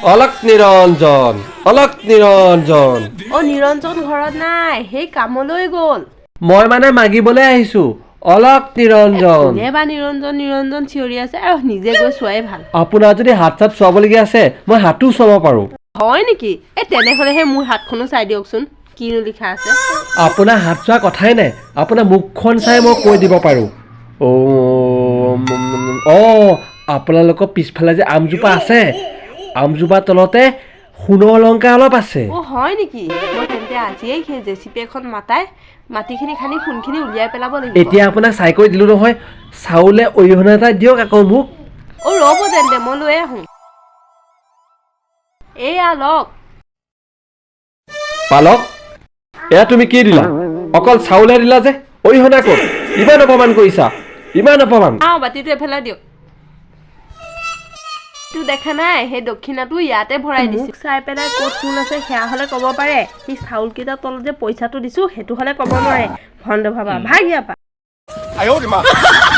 অলক নিৰঞ্জন অলক নিৰঞ্জন অ নিৰঞ্জন ঘৰত নাই সেই কামলৈ গ'ল মই মানে মাগিবলৈ আহিছো অলক নিৰঞ্জন কোনে বা নিৰঞ্জন নিৰঞ্জন চিঞৰি আছে আৰু নিজে গৈ চোৱাই ভাল আপোনাৰ যদি হাত চাত চুৱাবলগীয়া আছে মই হাতো চুৱাব পাৰোঁ হয় নেকি তেনেহ'লেহে মোৰ হাতখনো চাই দিয়কচোন কিনো লিখা আছে আপোনাৰ হাত চোৱা কথাই নাই আপোনাৰ মুখখন চাই মই কৈ দিব পাৰোঁ আপোনালোকৰ পিছফালে যে আমজোপা আছে আমজোপাৰ তলতে সোণৰ অলংকাৰ অলপ আছে অ হয় নেকি মই তেন্তে আজিয়েই সেই জেচিপি এখন মাতাই মাটিখিনি খানি সোণখিনি উলিয়াই পেলাব লাগিব এতিয়া আপোনাক চাই কৰি দিলোঁ নহয় চাউলে অৰিহণা এটা দিয়ক আকৌ মোক অ ৰ'ব তেন্তে মই লৈ আহোঁ এয়া লওক পালক এয়া তুমি কি দিলা অকল চাউলে দিলা যে অৰিহণা ক'ত ইমান অপমান কৰিছা ইমান অপমান বাতিটো এফালে দিয়ক তো দেখা নাই সেই দক্ষিণাটো ইয়াতে ভৰাই দিছো চাই পেলাই ক'ত কোন আছে সেয়া হ'লে ক'ব পাৰে সেই চাউলকেইটা তলত যে পইচাটো দিছো সেইটো হ'লে ক'ব নোৱাৰে ভণ্ড ভাবা ভাগ ইয়াৰ পৰা